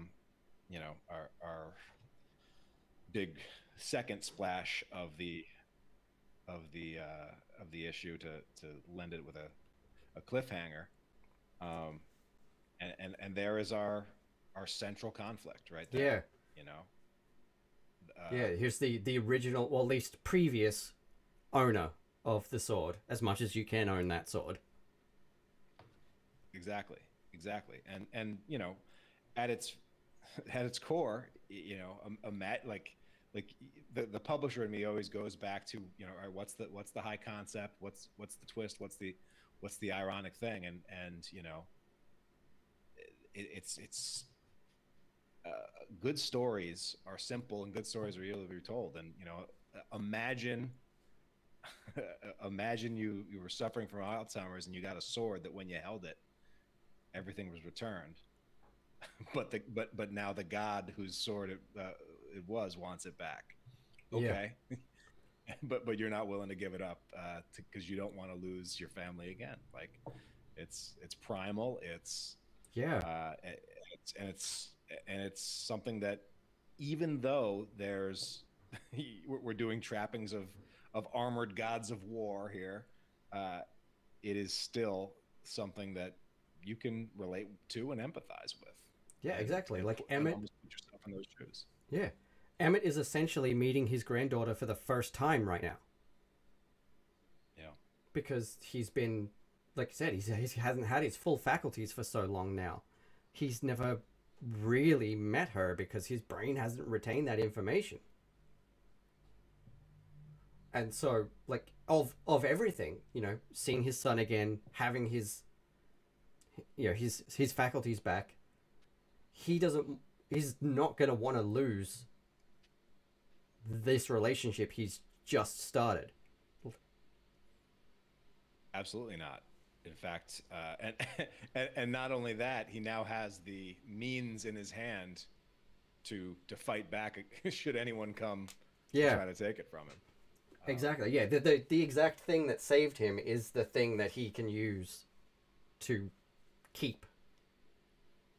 big second splash of the issue to lend it with a cliffhanger, and there is our central conflict right there. Yeah. You know. Here's the original, or at least previous owner of the sword, as much as you can own that sword. Exactly. And you know, at its core, you know, like the publisher in me always goes back to, you know, all right, what's the high concept, what's the twist, what's the ironic thing, and you know, it's good stories are simple and good stories are easily to be told. And you know, imagine you were suffering from Alzheimer's and you got a sword that when you held it, everything was returned. But now the god whose sword it was wants it back. Okay. Yeah. but you're not willing to give it up because you don't want to lose your family again. Like, it's primal. It's it's something that, even though we're doing trappings of armored gods of war here, it is still something that you can relate to and empathize with. Yeah, exactly. Like Emmett. Put yourself in those shoes. Yeah. Emmett is essentially meeting his granddaughter for the first time right now. Yeah. Because he's been, like I said, he hasn't had his full faculties for so long now. He's never really met her because his brain hasn't retained that information. And so, like, of everything, you know, seeing his son again, having his you know, his faculties back. He's not going to want to lose this relationship he's just started. Absolutely not. In fact, and not only that, he now has the means in his hand to fight back should anyone come to try to take it from him. Exactly. Yeah. The exact thing that saved him is the thing that he can use to keep.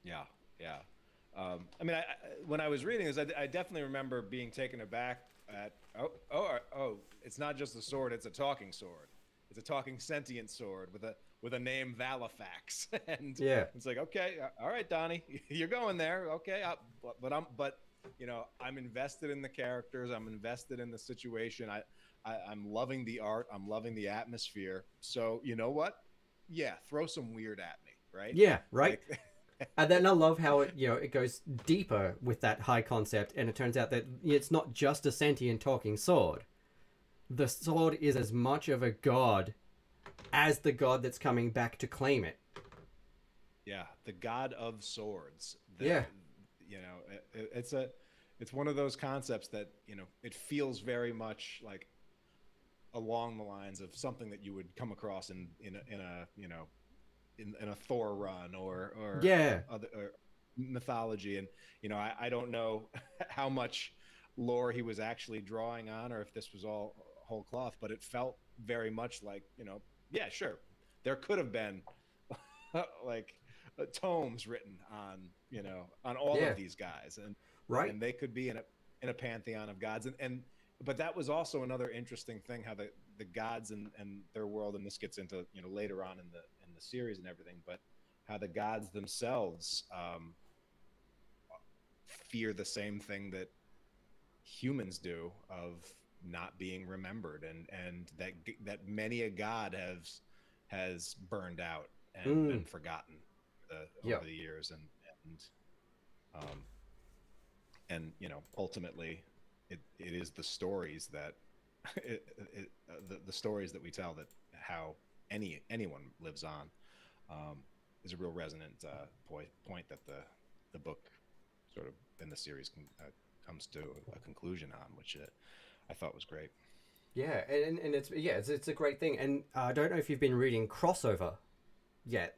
Yeah. Yeah. I mean, when I was reading this, I definitely remember being taken aback at it's not just a sword; it's a talking sword. It's a talking sentient sword with a name Valifax, and it's like, okay, all right, Donnie, you're going there, okay, but you know, I'm invested in the characters, I'm invested in the situation, I'm loving the art, I'm loving the atmosphere, so you know what? Yeah, throw some weird at me, right? Yeah, right. Like, and then I love how it goes deeper with that high concept, and it turns out that it's not just a sentient talking sword. The sword is as much of a god as the god that's coming back to claim it. Yeah, the god of swords. You know, it's one of those concepts that, you know, it feels very much like along the lines of something that you would come across in a you know, in a Thor run or other or mythology. And you know, I don't know how much lore he was actually drawing on, or if this was all whole cloth, but it felt very much like, you know, yeah, sure, there could have been like tomes written on, you know, on all of these guys, and and they could be in a pantheon of gods, and but that was also another interesting thing, how the gods and their world, and this gets into, you know, later on in the series and everything, but how the gods themselves fear the same thing that humans do, of not being remembered, and that many a god has burned out and been forgotten over the years, and you know, ultimately it is the stories that the stories that we tell, that how anyone lives on, is a real resonant point that the book sort of in the series comes to a conclusion on, which I thought was great. Yeah, and it's a great thing. And I don't know if you've been reading Crossover yet.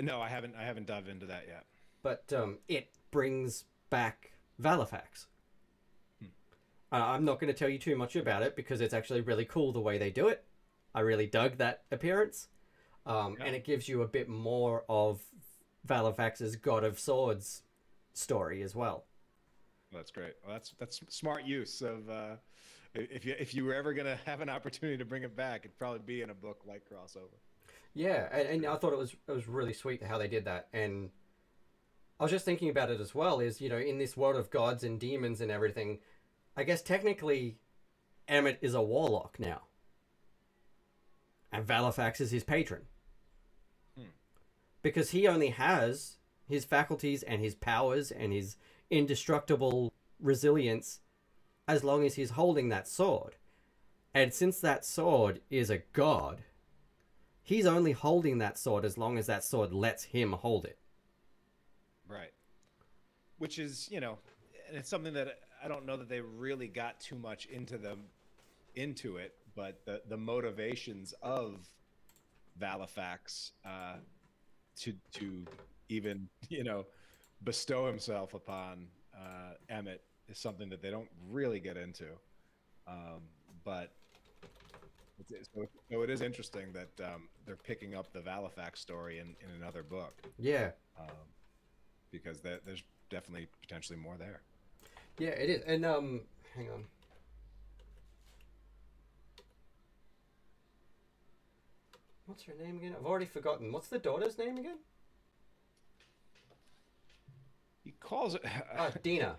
No, I haven't dived into that yet. But it brings back Valifax. I'm not going to tell you too much about it because it's actually really cool the way they do it. I really dug that appearance. And it gives you a bit more of Valifax's God of Swords story as well. That's great. Well, that's smart use of if you were ever going to have an opportunity to bring it back, it'd probably be in a book like Crossover. Yeah, and I thought it was really sweet how they did that. And I was just thinking about it as well, is, you know, in this world of gods and demons and everything, I guess technically Emmett is a warlock now. And Valifax is his patron. Because he only has his faculties and his powers and his indestructible resilience as long as he's holding that sword. And since that sword is a god, he's only holding that sword as long as that sword lets him hold it. Right. Which is, you know, and it's something that I don't know that they really got too much into it, but the motivations of Valifax to even, you know, bestow himself upon Emmett is something that they don't really get into. But so it is interesting that they're picking up the Valifax story in another book. Yeah. Because there's definitely potentially more there. Yeah, it is. And hang on. What's her name again? I've already forgotten. What's the daughter's name again? He calls it Dina.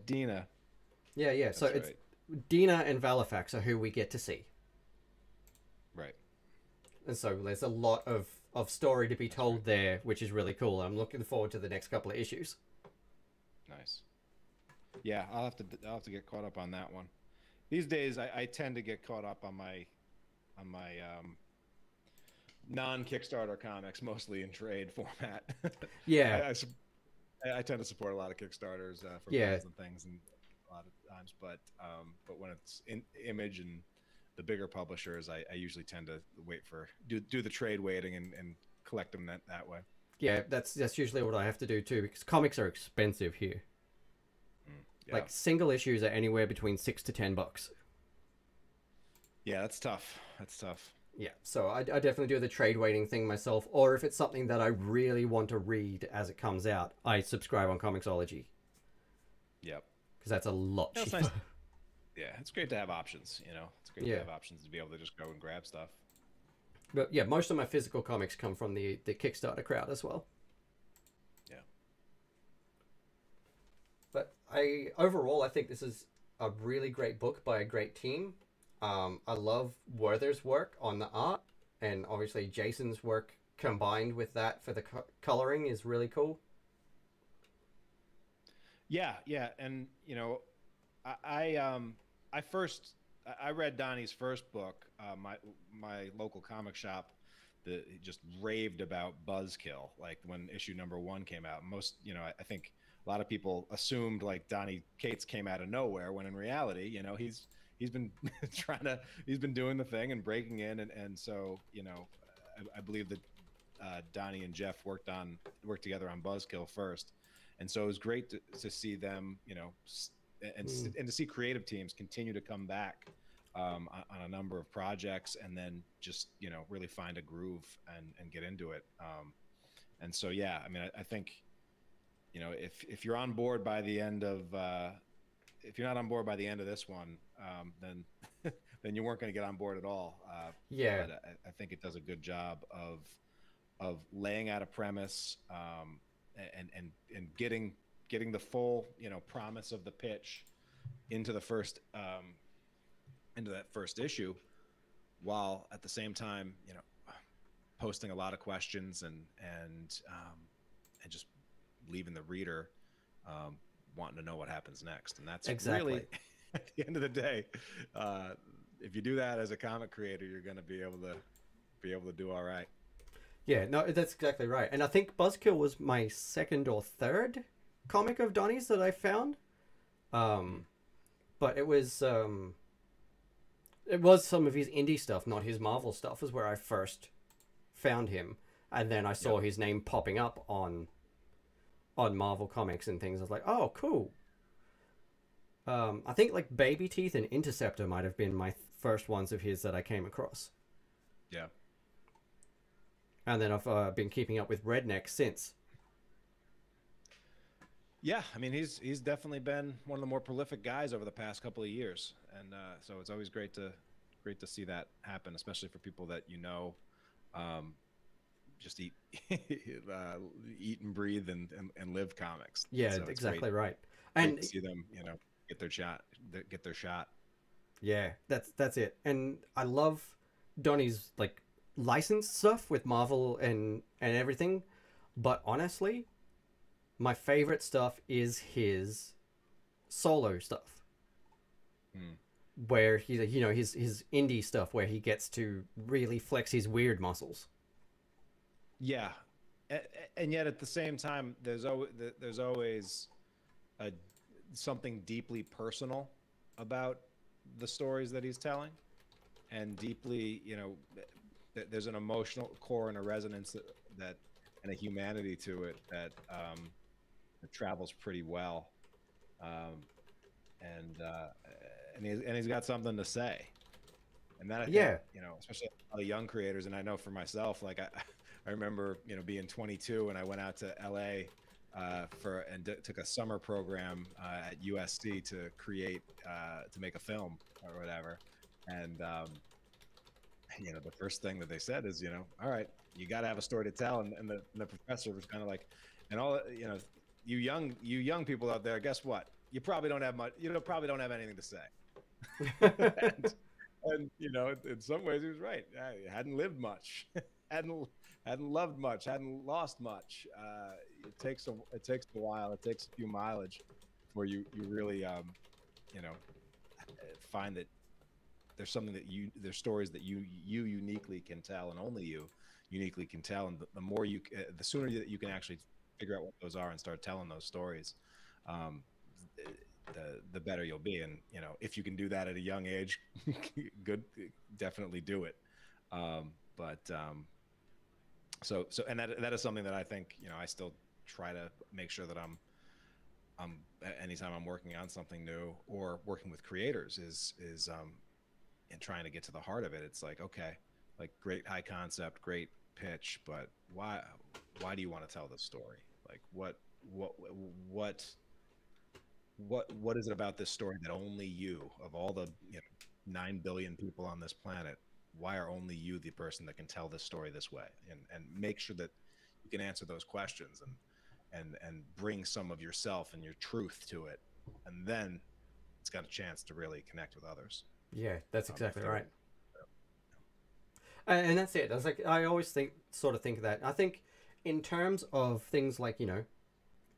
Dina. Yeah. That's so it's Dina and Valifax are who we get to see. Right. And so there's a lot of story to be told there, which is really cool. I'm looking forward to the next couple of issues. Nice. Yeah, I'll have to get caught up on that one. These days, I tend to get caught up on my non-Kickstarter comics, mostly in trade format. Yeah, I tend to support a lot of Kickstarters for yeah, bills and things, and a lot of times, but when it's in Image and the bigger publishers, I usually tend to wait for do the trade waiting and collect them that way. yeah. That's usually what I have to do too, because comics are expensive here. Yeah, Like single issues are anywhere between $6 to $10. yeah, that's tough. That's tough. Yeah, so I definitely do the trade waiting thing myself, or if it's something that I really want to read as it comes out, I subscribe on Comixology Yep. because that's a lot That's cheaper. nice. Yeah, it's great to have options. It's great Yeah. to have options to be able to just go and grab stuff. But yeah, most of my physical comics come from the Kickstarter crowd as well. Yeah. But overall, I think this is a really great book by a great team. I love Werther's work on the art, and obviously Jason's work combined with that for the coloring is really cool. Yeah, yeah, and I read Donnie's first book. My local comic shop, just raved about Buzzkill. Like when issue #1 came out, I think a lot of people assumed like Donnie Cates came out of nowhere, when in reality, he's been he's been doing the thing and breaking in, and so I believe that Donnie and Geoff worked together on Buzzkill first, and so it was great to see them, and to see creative teams continue to come back on a number of projects, and then just really find a groove and get into it. And so yeah, I mean, I think if you're on board by the end of if you're not on board by the end of this one, then then you weren't going to get on board at all. Yeah. But I think it does a good job of laying out a premise, and getting the full promise of the pitch into the first into that first issue, while at the same time posting a lot of questions and just leaving the reader wanting to know what happens next. And that's Exactly. really at the end of the day, if you do that as a comic creator, you're going to be able to do all right. Yeah, no, that's exactly right. And I think Buzzkill was my second or third comic of Donnie's that I found. But it was some of his indie stuff, not his Marvel stuff, is where I first found him. And then I saw his name popping up on Marvel Comics and things. I was like, oh, cool. I think like Baby Teeth and Interceptor might have been my first ones of his that I came across. Yeah. And then I've been keeping up with Redneck since. Yeah, I mean, he's definitely been one of the more prolific guys over the past couple of years, and so it's always great to see that happen, especially for people that just eat eat and breathe and live comics. Yeah, so exactly great, right. And And to see them, get their shot. yeah, that's it. And I love Donnie's like licensed stuff with Marvel and everything, but honestly, my favorite stuff is his solo stuff, where he's his indie stuff where he gets to really flex his weird muscles. Yeah, and yet at the same time, there's always something deeply personal about the stories that he's telling, and deeply, there's an emotional core and a resonance that and a humanity to it that travels pretty well, and he's got something to say, and that I think, especially a lot of young creators, and I know for myself, like I remember being 22 and I went out to LA took a summer program at USC to create to make a film or whatever, and the first thing that they said is, all right, you got to have a story to tell, and the professor was kind of like, and all you young people out there, guess what? You probably don't have much. Probably don't have anything to say. and in some ways, he was right. I hadn't lived much, hadn't loved much, hadn't lost much. It takes a while. It takes a few mileage before you really find that there's something that there's stories that you uniquely can tell, and only you uniquely can tell. And the more the sooner that you can actually figure out what those are and start telling those stories, um, the better you'll be. And if you can do that at a young age, good, definitely do it. But so and that is something that I think I still try to make sure that I'm anytime I'm working on something new or working with creators is and trying to get to the heart of it. It's like, okay, like great high concept, great pitch, but why do you want to tell this story? Like what is it about this story that only you, of all the 9 billion people on this planet, why are only you the person that can tell this story this way? And make sure that you can answer those questions and bring some of yourself and your truth to it, and then it's got a chance to really connect with others. Yeah, that's exactly right. And that's it. That's like, I always think of that. I think in terms of things like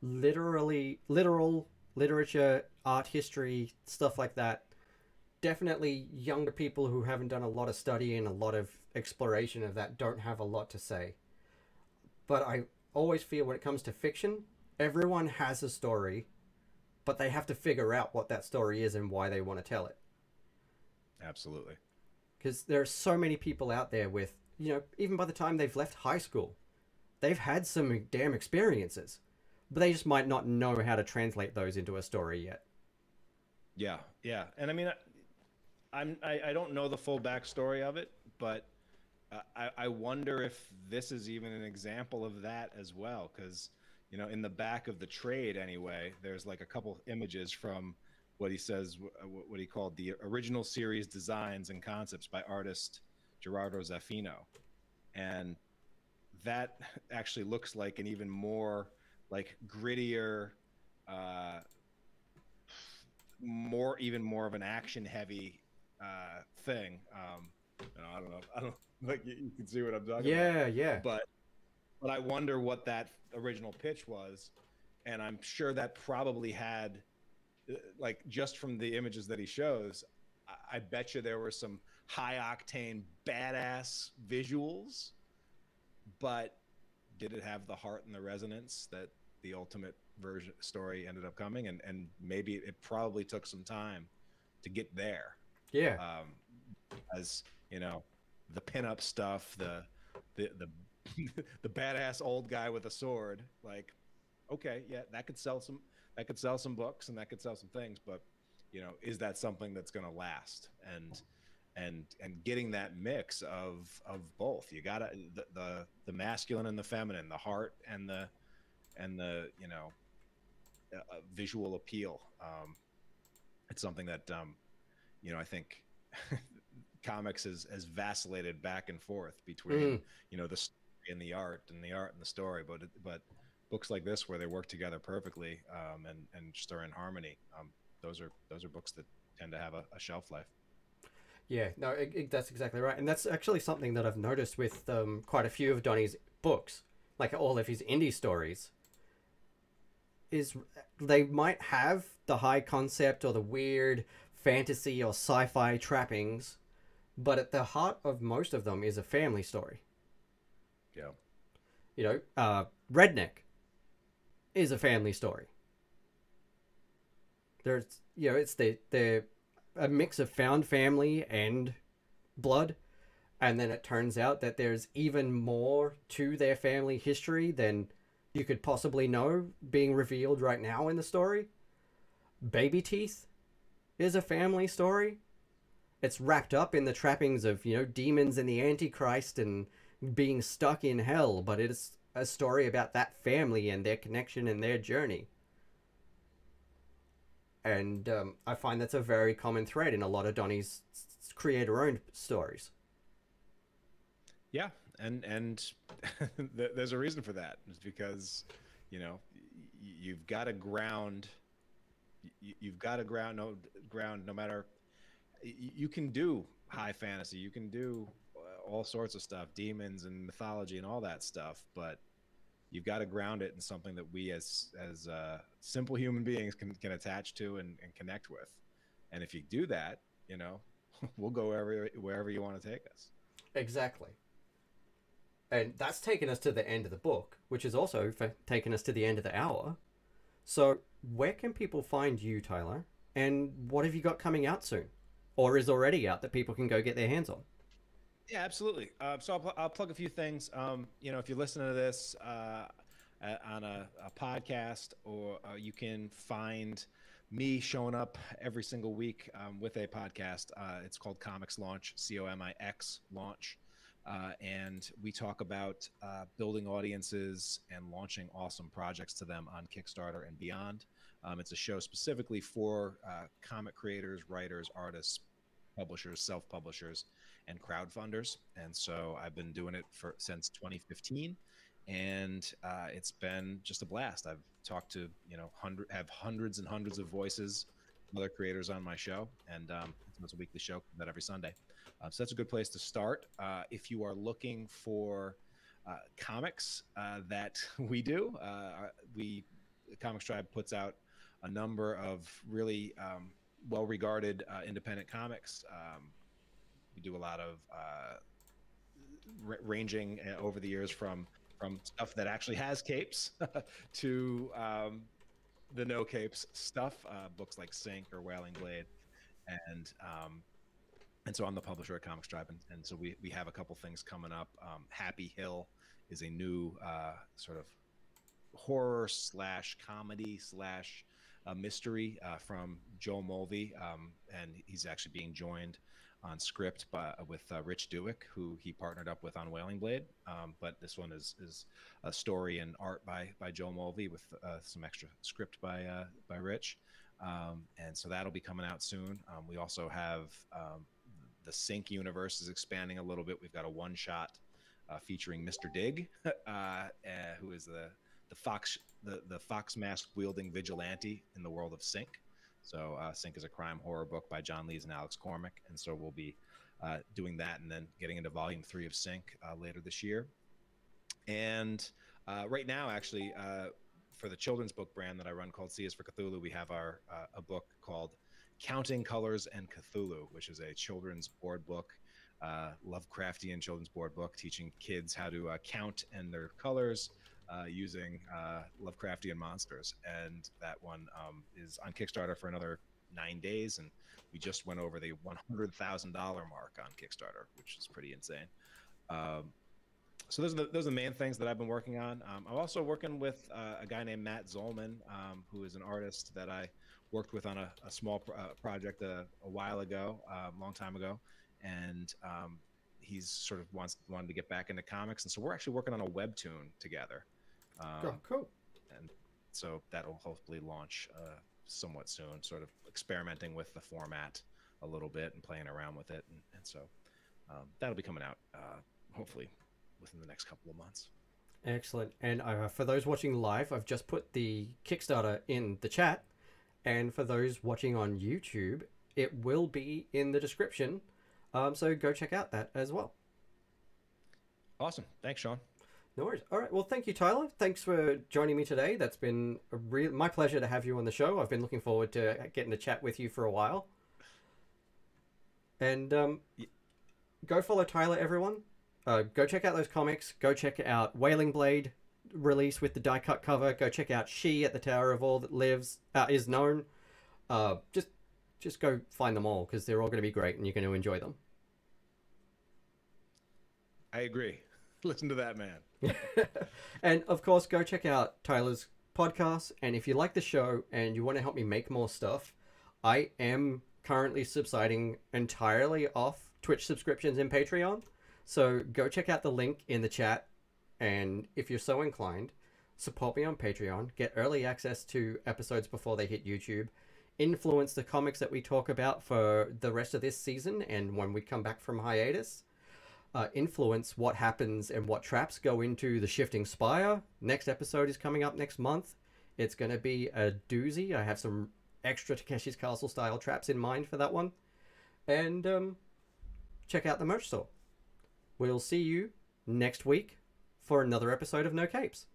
literal literature, art history, stuff like that, definitely younger people who haven't done a lot of study and a lot of exploration of that don't have a lot to say. But I always feel when it comes to fiction, everyone has a story, but they have to figure out what that story is and why they want to tell it. Absolutely. Because there are so many people out there with, even by the time they've left high school, they've had some damn experiences, but they just might not know how to translate those into a story yet. Yeah, yeah. And I mean, I don't know the full backstory of it, but I wonder if this is even an example of that as well. Because, in the back of the trade anyway, there's like a couple images from what he says, what he called the original series designs and concepts by artist Gerardo Zaffino. And that actually looks like an even more like grittier, even more of an action heavy thing. I don't know like you can see what I'm talking about. Yeah. But I wonder what that original pitch was, and I'm sure that probably had, like, just from the images that he shows, I bet you there were some high octane badass visuals, but did it have the heart and the resonance that the ultimate version story ended up coming? And maybe it probably took some time to get there. Yeah. As the pinup stuff, the the badass old guy with a sword, like, okay, yeah, that could sell some books and that could sell some things, but is that something that's going to last? And getting that mix of both, you gotta the masculine and the feminine, the heart and the visual appeal. It's something that I think comics has vacillated back and forth between the story and the art, and the art and the story, but books like this where they work together perfectly, and just are in harmony, those are books that tend to have a shelf life. Yeah, no, that's exactly right. And that's actually something that I've noticed with quite a few of Donnie's books, like all of his indie stories, is they might have the high concept or the weird fantasy or sci-fi trappings, but at the heart of most of them is a family story. Yeah. Redneck is a family story. There's, it's the a mix of found family and blood, and then it turns out that there's even more to their family history than you could possibly know being revealed right now in the story. Baby Teeth is a family story. It's wrapped up in the trappings of, demons and the Antichrist and being stuck in hell, but it's a story about that family and their connection and their journey. And I find that's a very common thread in a lot of Donnie's creator-owned stories. Yeah, and there's a reason for that. It's because, you've got to ground. You've got to ground no matter. You can do high fantasy. You can do all sorts of stuff, demons and mythology and all that stuff, but you've got to ground it in something that we as simple human beings can attach to and connect with. And if you do that, we'll go wherever you want to take us. Exactly. And that's taken us to the end of the book, which is also taken us to the end of the hour. So where can people find you, Tyler? And what have you got coming out soon? Or is already out that people can go get their hands on? Yeah, absolutely. So I'll plug a few things. If you listen to this on a podcast, or you can find me showing up every single week with a podcast. It's called Comics Launch, COMIX Launch. And we talk about building audiences and launching awesome projects to them on Kickstarter and beyond. It's a show specifically for comic creators, writers, artists, publishers, self-publishers, and crowdfunders. And so I've been doing it since 2015, and it's been just a blast. I've talked to have hundreds and hundreds of voices, other creators on my show, and it's a weekly show that every Sunday. So that's a good place to start. If you are looking for comics that we do, the Comics Tribe puts out a number of really well-regarded independent comics. We do a lot of ranging over the years from stuff that actually has capes to the no capes stuff, books like Sink or Wailing Blade, and so I'm the publisher at Comics Tribe, and so we have a couple things coming up. Happy Hill is a new sort of horror / comedy / mystery from Joe Mulvey, and he's actually being joined on script with Rich Dewick, who he partnered up with on Wailing Blade. But this one is a story and art by Joe Mulvey with some extra script by Rich, and so that'll be coming out soon. We also have the Sync universe is expanding a little bit. We've got a one-shot featuring Mr. Dig, who is the fox mask wielding vigilante in the world of Sync. So Sync is a crime horror book by John Lees and Alex Cormack, and so we'll be doing that and then getting into volume 3 of Sync later this year. And right now, actually, for the children's book brand that I run called C is for Cthulhu, we have a book called Counting Colors and Cthulhu, which is a children's board book, Lovecraftian children's board book, teaching kids how to count and their colors using Lovecraftian monsters. And that one is on Kickstarter for another 9 days, and we just went over the $100,000 mark on Kickstarter, which is pretty insane. So those are the main things that I've been working on. I'm also working with a guy named Matt Zollman, who is an artist that I worked with on a small project a while ago, a long time ago, and he's sort of wanted to get back into comics, and so we're actually working on a webtoon together. Cool. And so that'll hopefully launch somewhat soon, sort of experimenting with the format a little bit and playing around with it, and so that'll be coming out hopefully within the next couple of months. Excellent. And for those watching live, I've just put the Kickstarter in the chat, and for those watching on YouTube, it will be in the description, so go check out that as well. Awesome. Thanks, Sean. No worries. All right. Well, thank you, Tyler. Thanks for joining me today. That's been my pleasure to have you on the show. I've been looking forward to getting to chat with you for a while. And go follow Tyler, everyone. Go check out those comics. Go check out Wailing Blade release with the die-cut cover. Go check out She at the Tower of All That Lives is Known. Just go find them all, because they're all going to be great and you're going to enjoy them. I agree. Listen to that man. And of course, go check out Tyler's podcast. And if you like the show and you want to help me make more stuff, I am currently subsiding entirely off Twitch subscriptions and Patreon. So go check out the link in the chat. And if you're so inclined, support me on Patreon, get early access to episodes before they hit YouTube, influence the comics that we talk about for the rest of this season and when we come back from hiatus. Influence what happens and what traps go into the Shifting Spire. Next episode is coming up next month. It's going to be a doozy. I have some extra Takeshi's Castle style traps in mind for that one. And check out the merch store. We'll see you next week for another episode of No Capes.